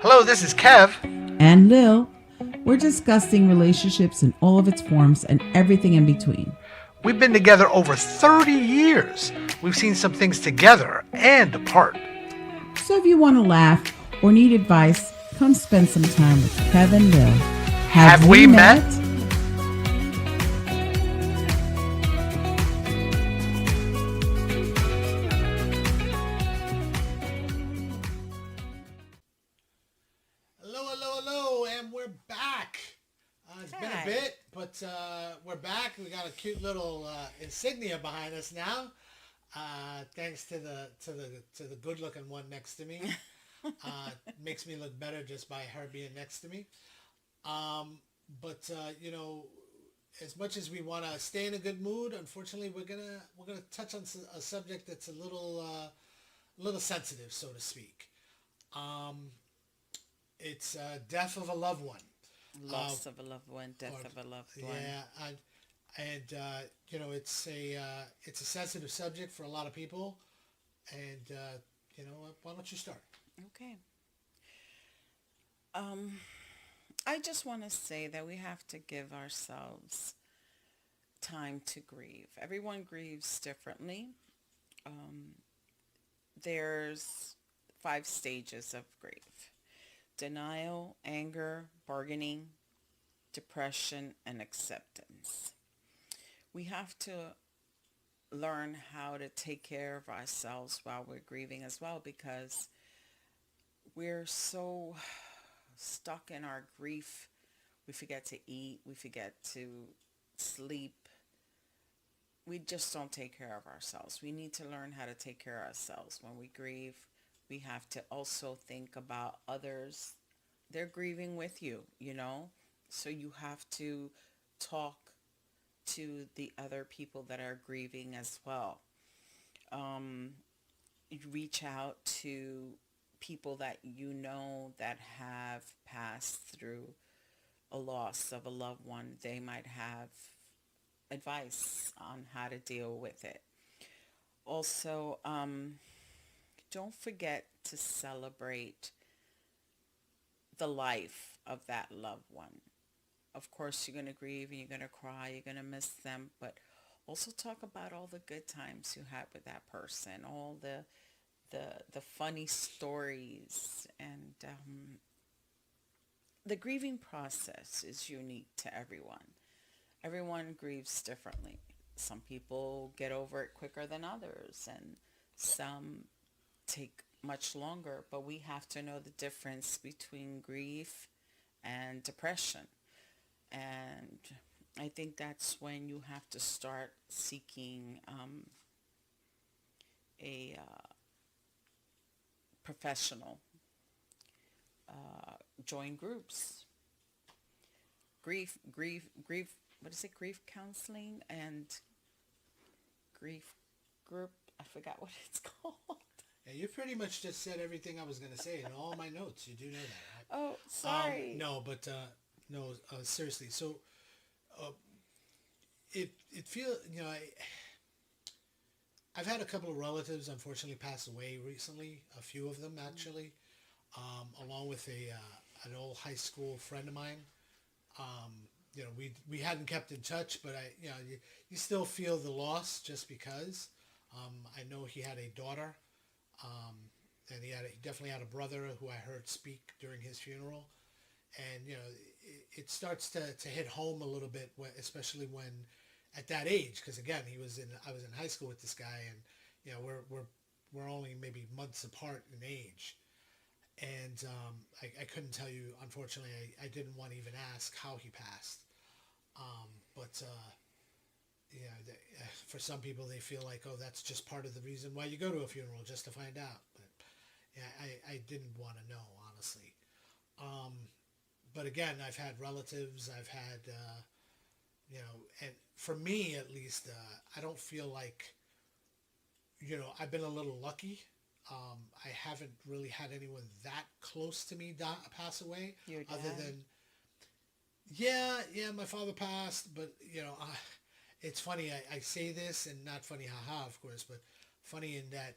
Hello, this is Kev. And Lil. We're discussing relationships in all of its forms and everything in between. We've been together over 30 years. We've seen some things together and apart. So if you want to laugh or need advice, come spend some time with Kev and Lil. Have we met? Hello, and we're back. It's been a bit, but we're back. We got a cute little insignia behind us now, thanks to the good-looking one next to me. Makes me look better just by her being next to me. But as much as we want to stay in a good mood, unfortunately, we're gonna touch on a subject that's a little sensitive, so to speak. It's death of a loved one. Loss of a loved one, death of a loved one. Yeah, it's a sensitive subject for a lot of people, and why don't you start? Okay. I just want to say that we have to give ourselves time to grieve. Everyone grieves differently. There's 5 stages of grief: denial, anger, bargaining, depression, and acceptance. We have to learn how to take care of ourselves while we're grieving as well, because we're so stuck in our grief. We forget to eat. We forget to sleep. We just don't take care of ourselves. We need to learn how to take care of ourselves. When we grieve, we have to also think about others. They're grieving with you, So you have to talk to the other people that are grieving as well. You reach out to people that that have passed through a loss of a loved one. They might have advice on how to deal with it. Also, don't forget to celebrate the life of that loved one. Of course, you're going to grieve and you're going to cry, you're going to miss them, but also talk about all the good times you had with that person, all the funny stories. And the grieving process is unique to everyone. Everyone grieves differently. Some people get over it quicker than others, and some take much longer, but we have to know the difference between grief and depression. And I think that's when you have to start seeking a professional. Join groups. Grief, what is it? Grief counseling and grief group. I forgot what it's called. Yeah, you pretty much just said everything I was going to say in all my notes. You do know that, right? Oh, sorry. Seriously. So, it feels, I've had a couple of relatives unfortunately pass away recently. A few of them actually, along with an old high school friend of mine. We hadn't kept in touch, but you still feel the loss just because. I know he had a daughter. And he definitely had a brother who I heard speak during his funeral, and it starts to hit home a little bit, especially when at that age, because again I was in high school with this guy, and we're only maybe months apart in age, and I couldn't tell you, unfortunately. I didn't want to even ask how he passed, but. For some people, they feel like, oh, that's just part of the reason why you go to a funeral, just to find out. But I didn't want to know, honestly. But again, I've had relatives, I've had, and for me at least, I don't feel like, I've been a little lucky. I haven't really had anyone that close to me pass away. Your dad? Other than, yeah, my father passed, but, it's funny, I say this, and not funny, haha, of course, but funny in that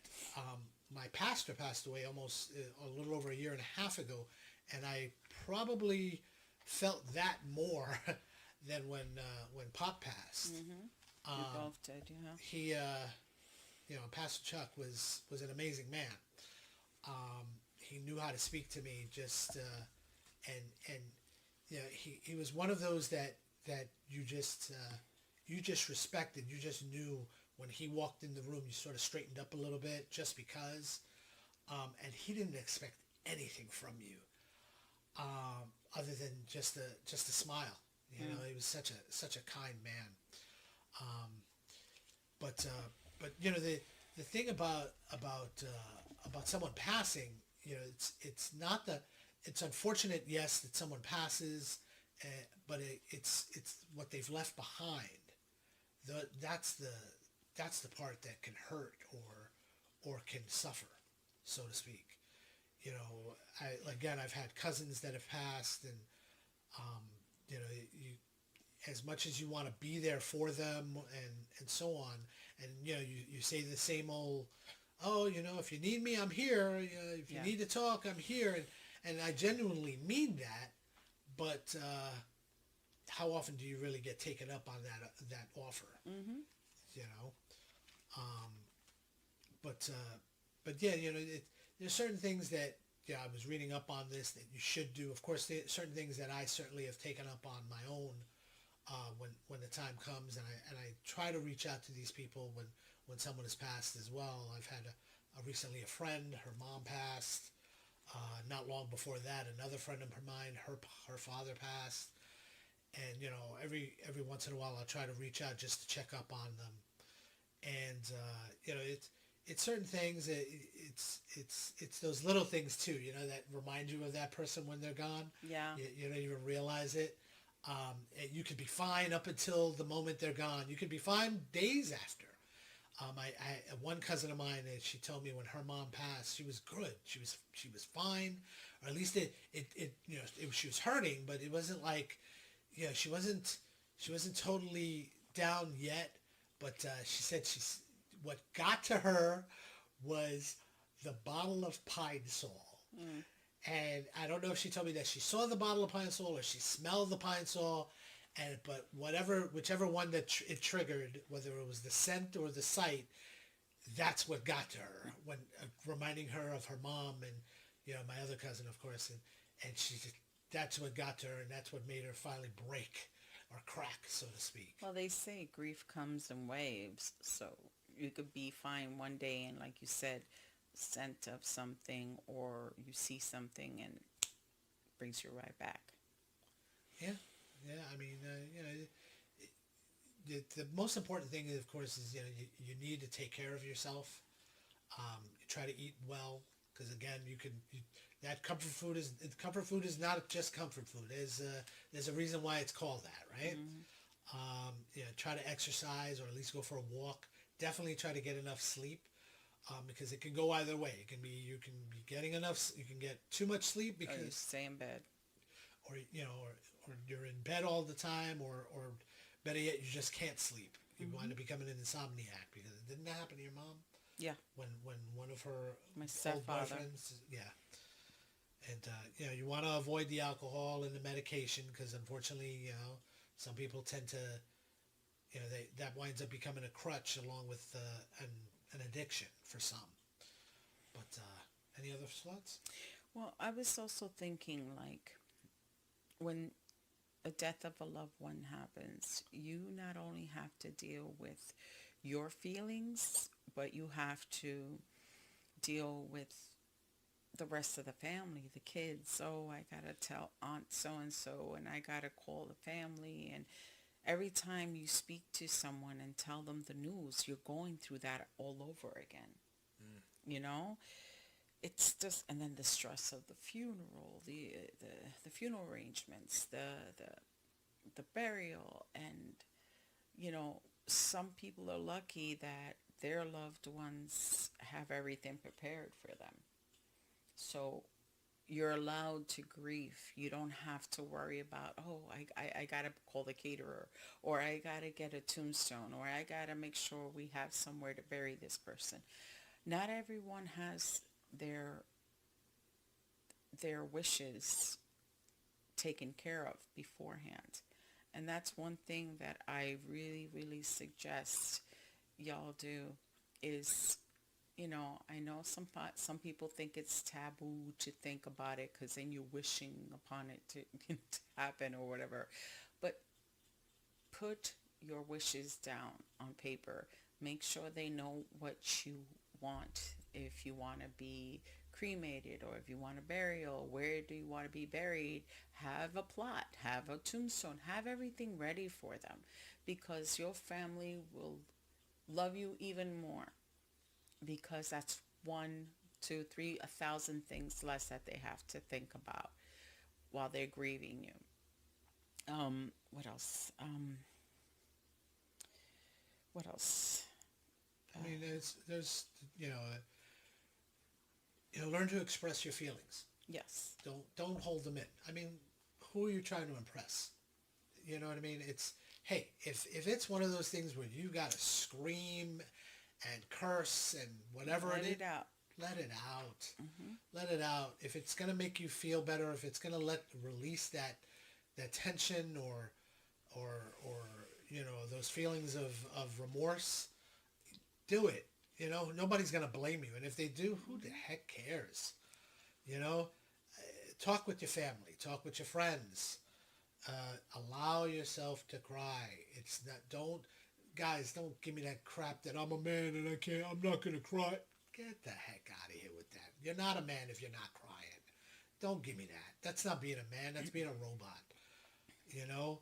my pastor passed away almost a little over a year and a half ago, and I probably felt that more than when Pop passed. You both did, yeah. He, Pastor Chuck was an amazing man. He knew how to speak to me, just and he was one of those that you just respected. You just knew when he walked in the room, you sort of straightened up a little bit just because. And he didn't expect anything from you, other than just a smile. He was such a kind man. But the thing about someone passing, it's not it's unfortunate, yes, that someone passes, but it's what they've left behind. That's the part that can hurt or can suffer, so to speak. I've had cousins that have passed, and you as much as you want to be there for them and so on, and you say the same old, oh, if you need me, I'm here. If you need to talk, I'm here, and I genuinely mean that. But how often do you really get taken up on that offer? Mm-hmm. But yeah, there's certain things that I was reading up on this that you should do. Of course, there are certain things that I certainly have taken up on my own when the time comes, and I try to reach out to these people when someone has passed as well. I've had recently a friend, her mom passed. Not long before that, another friend of mine, her father passed, and every once in a while I'll try to reach out just to check up on them, and it's certain things. It's those little things too, that remind you of that person when they're gone. Yeah. You don't even realize it. You could be fine up until the moment they're gone. You could be fine days after. I one cousin of mine, she told me when her mom passed, she was good. She was fine, or at least she was hurting, but it wasn't like, she wasn't totally down yet. But she said what got to her was the bottle of Pine Sol. Mm. And I don't know if she told me that she saw the bottle of Pine Sol or she smelled the Pine Sol, but whichever one that it triggered, whether it was the scent or the sight, that's what got to her, when reminding her of her mom and my other cousin, of course, and that's what got to her, and that's what made her finally break or crack, so to speak. Well, they say grief comes in waves, so you could be fine one day, and like you said, scent of something, or you see something and it brings you right back. Yeah. I mean, the most important thing, of course, is you need to take care of yourself. You try to eat well, because again, that comfort food is not just comfort food. There's a reason why it's called that, right? Mm-hmm. Try to exercise, or at least go for a walk. Definitely try to get enough sleep, because it can go either way. You can be getting enough. You can get too much sleep because you stay in bed, or you're in bed all the time, or better yet, you just can't sleep. You wind up becoming an insomniac, because didn't that happen to your mom? Yeah. When one of her my old stepfather. boyfriends, yeah. And you want to avoid the alcohol and the medication, because unfortunately, some people tend to, that winds up becoming a crutch along with an addiction for some. But any other thoughts? Well, I was also thinking, like, when a death of a loved one happens, you not only have to deal with your feelings, but you have to deal with the rest of the family, the kids. Oh, I gotta tell Aunt so-and-so, and I gotta call the family. And every time you speak to someone and tell them the news, you're going through that all over again. It's just, and then the stress of the funeral, the funeral arrangements, the burial, and some people are lucky that their loved ones have everything prepared for them. So you're allowed to grieve. You don't have to worry about, oh, I got to call the caterer, or I got to get a tombstone, or I got to make sure we have somewhere to bury this person. Not everyone has their their wishes taken care of beforehand. And that's one thing that I really, really suggest y'all do is, I know some people think it's taboo to think about it because then you're wishing upon it to, to happen or whatever. But put your wishes down on paper. Make sure they know what you want. If you want to be cremated or if you want a burial, where do you want to be buried? Have a plot, have a tombstone, have everything ready for them because your family will love you even more because that's one, two, three, 1,000 things less that they have to think about while they're grieving you. What else? What else? I mean, there's learn to express your feelings. Yes. Don't hold them in. I mean, who are you trying to impress? You know what I mean? It's, hey, if it's one of those things where you gotta scream and curse and whatever Let it is, it out. let it out. Let it out. If it's gonna make you feel better, if it's gonna release that tension or those feelings of remorse, do it. Nobody's gonna blame you, and if they do, who the heck cares? You know, talk with your family, talk with your friends. Allow yourself to cry. It's not. Don't give me that crap that I'm a man and I'm not gonna cry. Get the heck out of here with that. You're not a man if you're not crying. Don't give me that. That's not being a man. That's being a robot. You know,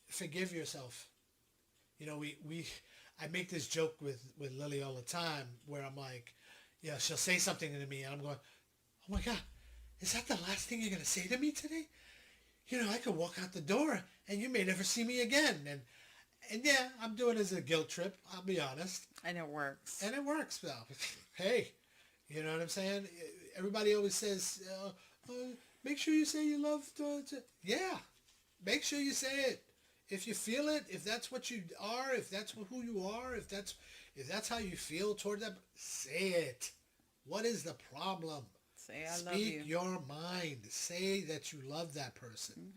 forgive yourself. I make this joke with Lily all the time where I'm like, yeah, she'll say something to me and I'm going, oh my God, is that the last thing you're going to say to me today? I could walk out the door and you may never see me again. And yeah, I'm doing it as a guilt trip. I'll be honest. And it works. And it works, though. Hey, you know what I'm saying? Everybody always says, make sure you say you love yeah, make sure you say it. If you feel it, if that's what you are, if that's who you are, if that's how you feel toward them, say it. What is the problem? Say I love you. Speak your mind. Say that you love that person.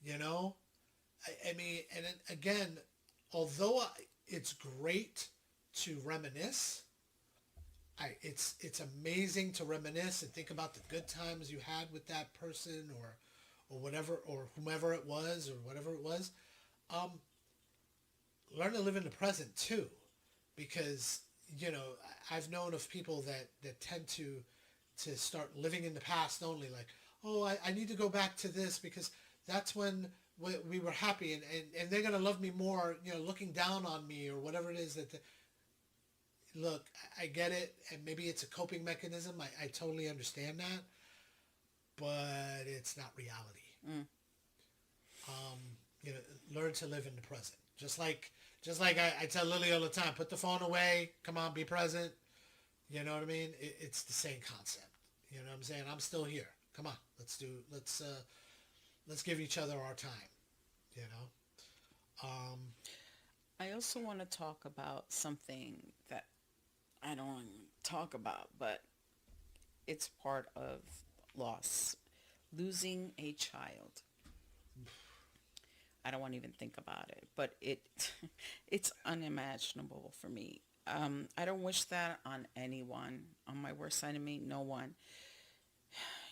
I mean, and then again, although it's great to reminisce, it's amazing to reminisce and think about the good times you had with that person or whatever or whomever it was or whatever it was. Learn to live in the present too, because I've known of people that tend to start living in the past only, like, oh, I need to go back to this because that's when we were happy and they're gonna love me more, looking down on me or whatever it is look, I get it, and maybe it's a coping mechanism. I totally understand that, but it's not reality. Learn to live in the present. Just like I tell Lily all the time, put the phone away. Come on, be present. You know what I mean? It's the same concept. You know what I'm saying? I'm still here. Come on, let's give each other our time. You know. I also want to talk about something that I don't talk about, but it's part of loss. Losing a child. I don't want to even think about it, but it's unimaginable for me. I don't wish that on anyone, on my worst enemy, no one.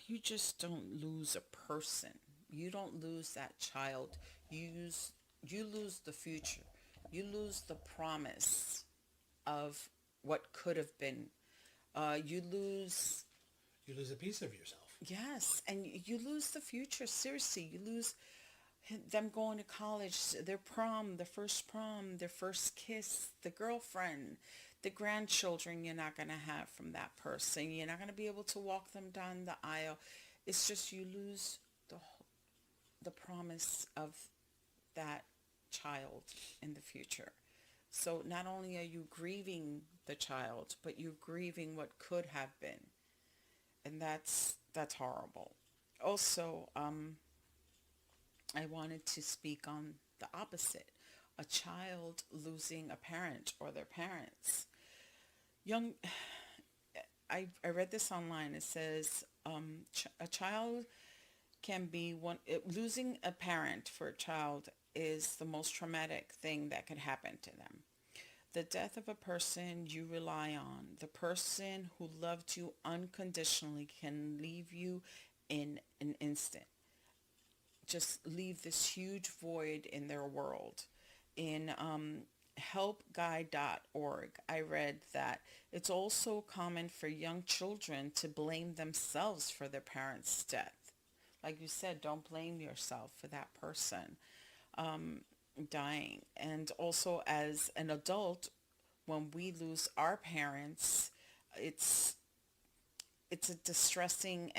You just don't lose a person. You don't lose that child. You lose the future. You lose the promise of what could have been. You lose a piece of yourself. Yes, and you lose the future. Seriously, you lose them going to college, their prom, their first kiss, the girlfriend, the grandchildren you're not going to have from that person. You're not going to be able to walk them down the aisle. It's just you lose the promise of that child in the future. So not only are you grieving the child, but you're grieving what could have been. And that's horrible. Also, I wanted to speak on the opposite. A child losing a parent or their parents. young, I read this online. It says a child can be losing a parent for a child is the most traumatic thing that could happen to them. The death of a person you rely on, the person who loved you unconditionally, can leave you in an instant. Just leave this huge void in their world. In helpguide.org, I read that it's also common for young children to blame themselves for their parents' death. Like you said, don't blame yourself for that person dying. And also as an adult, when we lose our parents, it's it's distressing,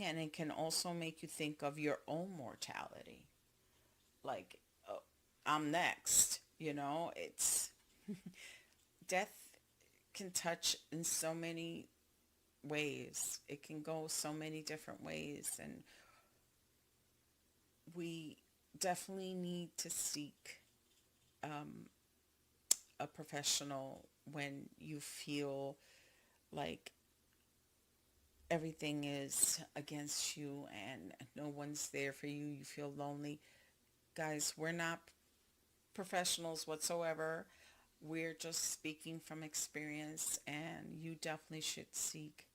and it can also make you think of your own mortality. Like, oh, I'm next. It's death can touch in so many ways. It can go so many different ways, and we definitely need to seek a professional when you feel like everything is against you and no one's there for you. You feel lonely. Guys, we're not professionals whatsoever. We're just speaking from experience, and you definitely should seek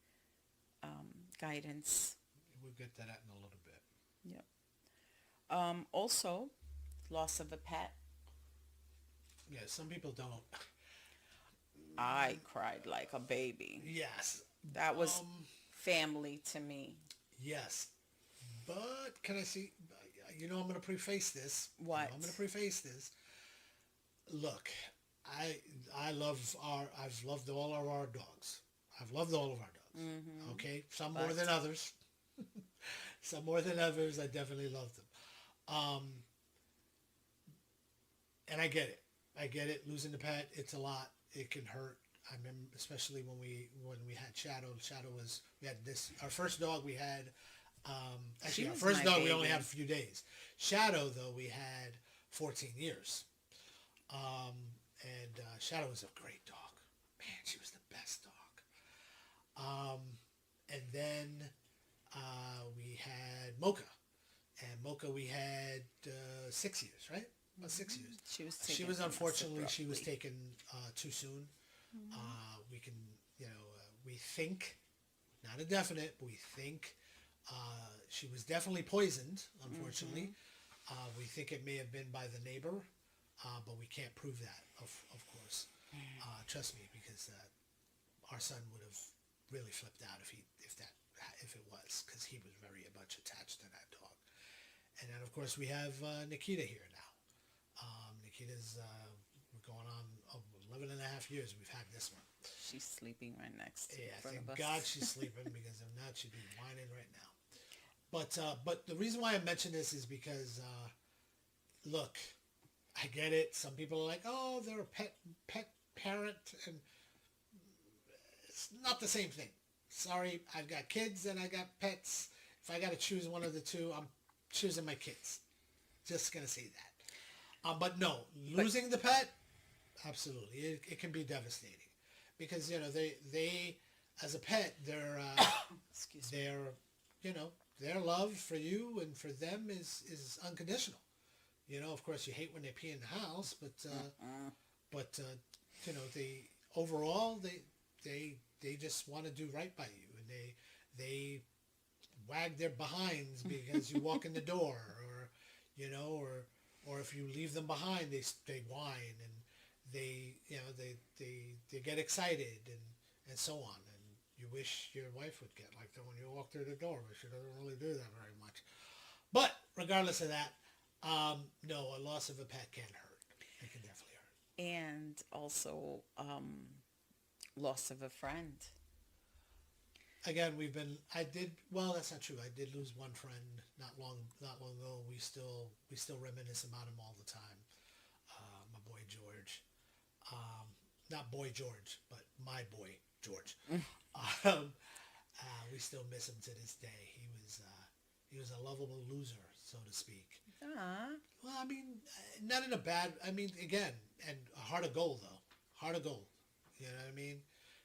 guidance. We'll get to that in a little bit. Yep. Also, loss of a pet. Yeah, some people don't. I cried like a baby. Yes. That was family to me. Yes. But can I see? I'm going to preface this. What? I'm going to preface this. Look, I've loved all of our dogs. I've loved all of our dogs. Mm-hmm. Okay, some more than others. Some more than others. I definitely love them. And I get it. I get it. Losing the pet, it's a lot. It can hurt. I remember, especially when we had Shadow. Shadow we had our first dog we had. Actually, our first dog we only had a few days. Shadow, though, we had 14 years. And Shadow was a great dog. Man, she was the best dog. And then we had Mocha. And Mocha we had 6 years, right? About 6 years. She was unfortunately, she was taken too soon. We can, we think, not a definite, but we think she was definitely poisoned, unfortunately. We think it may have been by the neighbor, but we can't prove that, of course. Trust me, because our son would have really flipped out if it was, because he was very much attached to that dog. And then, of course, we have Nikita here now. Nikita's we're going on 11 and a half years we've had this one. She's sleeping right next to thank God she's sleeping, because if not, she'd be whining right now. But the reason why I mention this is because, look, I get it. Some people are like, oh, they're a pet parent, and it's not the same thing. Sorry, I've got kids and I got pets. If I got to choose one of the two, I'm choosing my kids. Just gonna say that. But no, losing the pet, absolutely, it can be devastating, because they as a pet, their love for you and for them is unconditional. Of course, you hate when they pee in the house, but they overall they just want to do right by you, and they wag their behinds because you walk in the door, or if you leave them behind, they whine, and they get excited, and so on, and you wish your wife would get like that when you walk through the door, but she doesn't really do that very much. But regardless of that, no, a loss of a pet can hurt. It can definitely hurt. And also loss of a friend. Again, that's not true. I did lose one friend not long ago. We still reminisce about him all the time. My boy George. Not boy George, but my boy George. We still miss him to this day. He was a lovable loser, so to speak. Well, I mean, not in a bad. I mean, again, and a heart of gold though. Heart of gold. You know what I mean?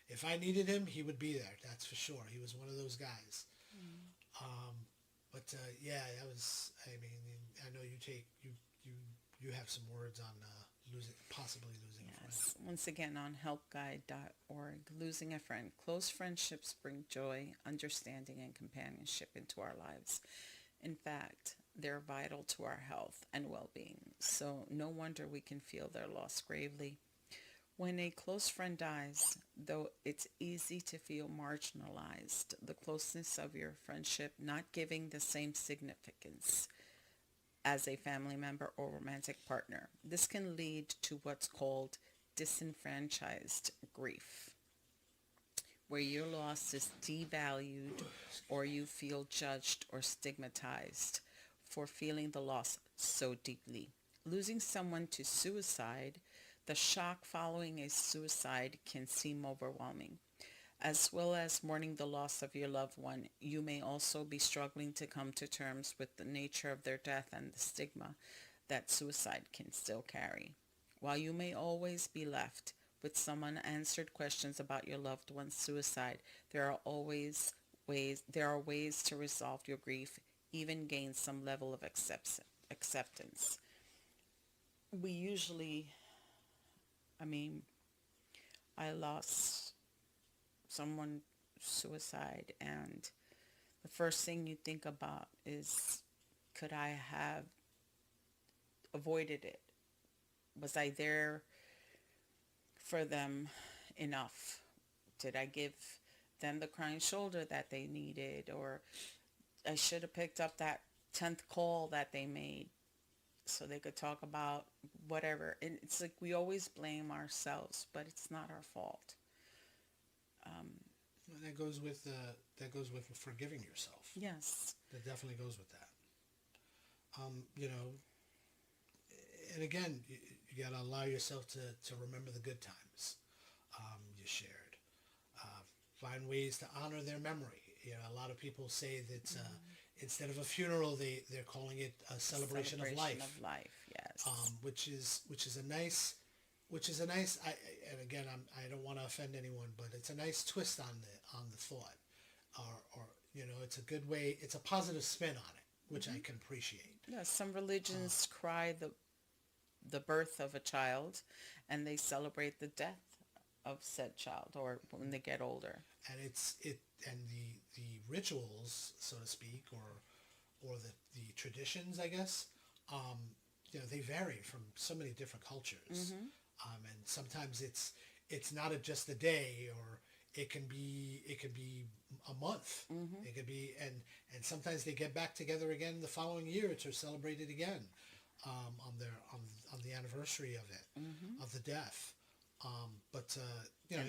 If I needed him, he would be there. That's for sure. He was one of those guys. Um, but yeah, that was. I mean, I know you have some words on possibly losing a friend. Yes. Once again, on helpguide.org, losing a friend. Close friendships bring joy, understanding, and companionship into our lives. In fact, they're vital to our health and well-being. So no wonder we can feel their loss gravely. When a close friend dies, though it's easy to feel marginalized, the closeness of your friendship not giving the same significance as a family member or romantic partner. This can lead to what's called disenfranchised grief, where your loss is devalued or you feel judged or stigmatized for feeling the loss so deeply. Losing someone to suicide, the shock following a suicide can seem overwhelming. As well as mourning the loss of your loved one, you may also be struggling to come to terms with the nature of their death and the stigma that suicide can still carry. While you may always be left with some unanswered questions about your loved one's suicide, there are ways to resolve your grief, even gain some level of acceptance. We usually, I mean, I lost someone suicide, and the first thing you think about is, could I have avoided it? Was I there for them enough? Did I give them the crying shoulder that they needed? Or I should have picked up that 10th call that they made so they could talk about whatever. And it's like we always blame ourselves, but it's not our fault. And that goes with forgiving yourself. Yes. That definitely goes with that. You know, and again, you got to allow yourself to remember the good times you shared. Find ways to honor their memory. You know, a lot of people say that instead of a funeral, they're calling it a celebration of life. Of life, yes. Which is a nice. And again, I don't want to offend anyone, but it's a nice twist on the thought, or you know, it's a good way. It's a positive spin on it, which I can appreciate. Yeah, some religions cry the birth of a child, and they celebrate the death of said child, or when they get older. And the rituals, so to speak, or the traditions, I guess, you know, they vary from so many different cultures. And sometimes it's not just a day, or it can be a month. It could be, and sometimes they get back together again the following year to celebrate it again, on the anniversary of it, of the death. But you know,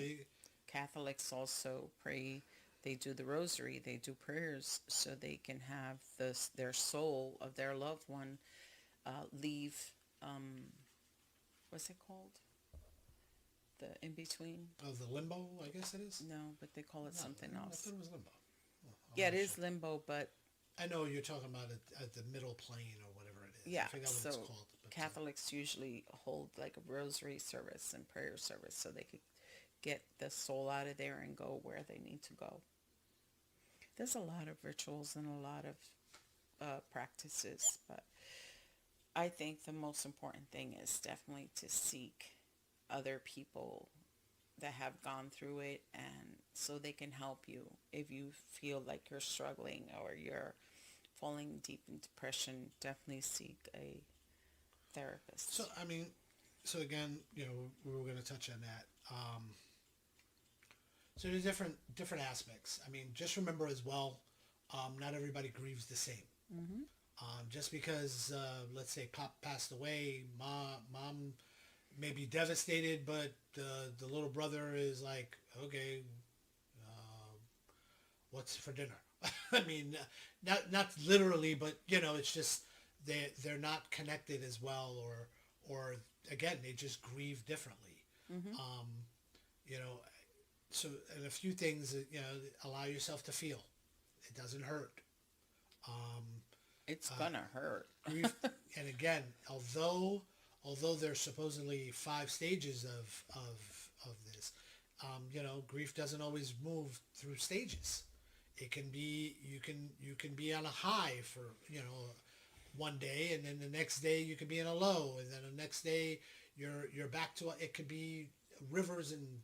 Catholics also pray. They do the rosary. They do prayers so they can have their soul of their loved one leave. What's it called? The in between. oh, the limbo, I guess it is. No, but they call it something I else. thought it was limbo. Yeah, it is limbo, but I know you're talking about it at the middle plane or whatever it is. yeah. I forgot what So it's called. But, Catholics usually hold like a rosary service and prayer service so they could get the soul out of there and go where they need to go. There's a lot of rituals and a lot of practices, but I think the most important thing is definitely to seek other people that have gone through it, and so they can help you if you feel like you're struggling or you're falling deep in depression. Definitely seek a therapist. so I mean, so again, you know, we were going to touch on that. So there's different aspects. I mean, just remember as well, not everybody grieves the same. Just because, let's say, Pop passed away, mom may be devastated, but the little brother is like, okay, what's for dinner? I mean, not literally, but you know, it's just they're not connected as well, or again, they just grieve differently. You know, so and a few things that, you know, allow yourself to feel. It doesn't hurt. It's gonna hurt. Grief, and again, although there's supposedly 5 stages of this, Grief doesn't always move through stages. It can be you can be on a high for one day, and then the next day you could be in a low, and then the next day you're back to it. Could be rivers and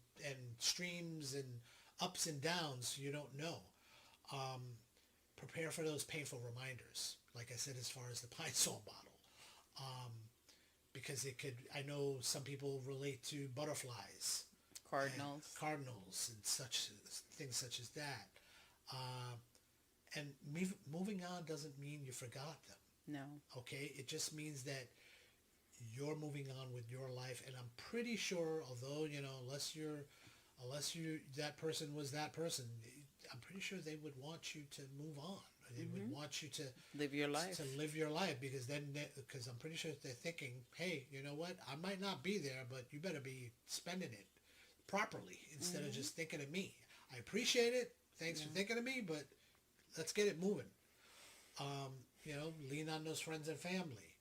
streams and ups and downs. You don't know. Um, Prepare for those painful reminders. Like I said, as far as the pine sol bottle, um, because it could. I know some people relate to butterflies, cardinals, and such things such as that. Uh, and moving on doesn't mean you forgot them. No. Okay, it just means that you're moving on with your life, and I'm pretty sure, although unless you that person was that person, I'm pretty sure they would want you to move on. They would want you to live your life. Because because I'm pretty sure they're thinking, hey, you know what? I might not be there, but you better be spending it properly instead of just thinking of me. I appreciate it. Thanks for thinking of me, but let's get it moving. Lean on those friends and family.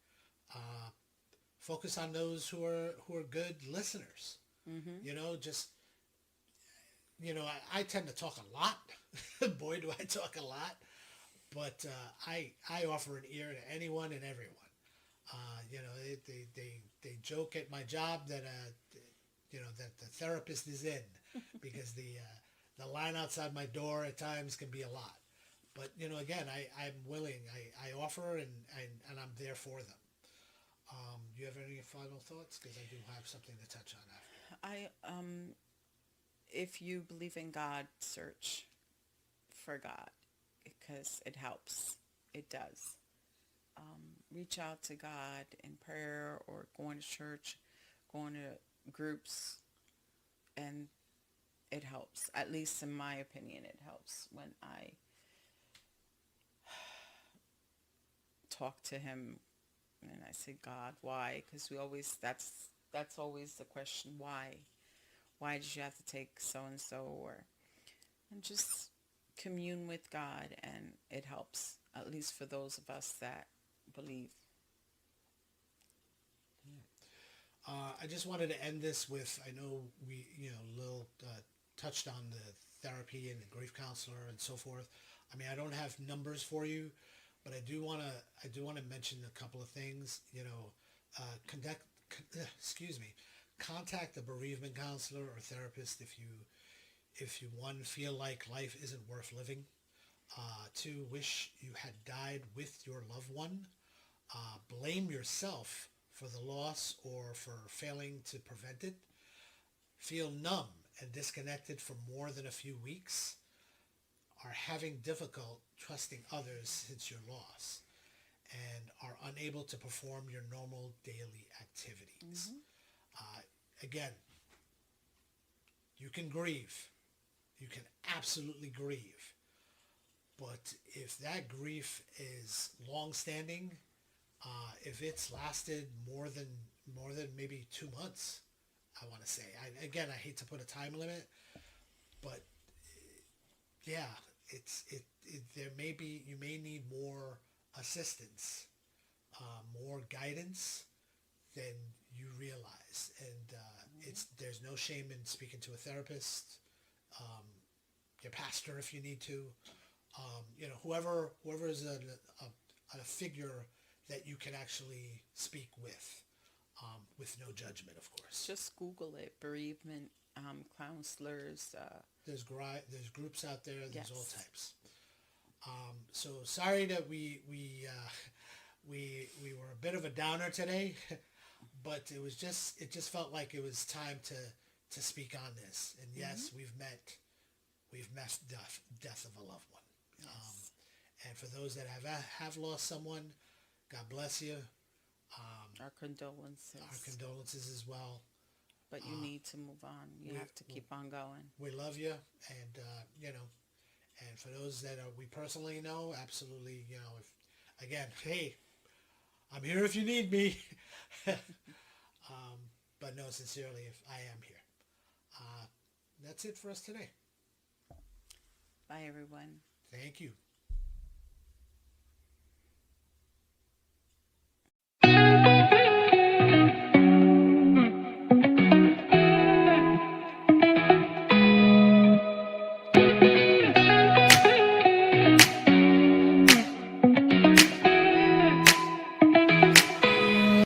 Focus on those who are good listeners. Just I tend to talk a lot. Boy, do I talk a lot. But I offer an ear to anyone and everyone. They joke at my job that that the therapist is in because the line outside my door at times can be a lot. But again, I'm willing. I offer and I'm there for them. Do you have any final thoughts? Because I do have something to touch on after. If you believe in God, search for God because it helps. It does. Reach out to God in prayer or going to church, going to groups, and it helps. At least in my opinion, it helps when I talk to him and I say, God, why? Because that's always the question, why? Why did you have to take so-and-so? And just commune with God, and it helps, at least for those of us that believe. I just wanted to end this with, I know we, Lil touched on the therapy and the grief counselor and so forth. I mean, I don't have numbers for you, but I do want to mention a couple of things. Contact a bereavement counselor or therapist if you one, feel like life isn't worth living. Two, wish you had died with your loved one. Blame yourself for the loss or for failing to prevent it. Feel numb and disconnected for more than a few weeks. Are having difficult trusting others since your loss, and are unable to perform your normal daily activities. Again, you can grieve. You can absolutely grieve. But if that grief is long-standing, if it's lasted more than maybe 2 months, I want to say. I hate to put a time limit, but yeah, there may be, you may need more assistance, more guidance than you realize, and there's no shame in speaking to a therapist, your pastor if you need to, whoever is a figure that you can actually speak with no judgment, of course. Just Google it, bereavement counselors. There's groups out there. There's all Yes. types. So sorry that we were a bit of a downer today, but it just felt like it was time to speak on this. And yes, we've met death of a loved one. Yes. And for those that have lost someone, God bless you. Our condolences. Our condolences as well. But you need to move on. You have to keep on going. We love you, and and for those that we personally know, absolutely, hey, I'm here if you need me. But no, sincerely, if I am here. That's it for us today. Bye, everyone. Thank you.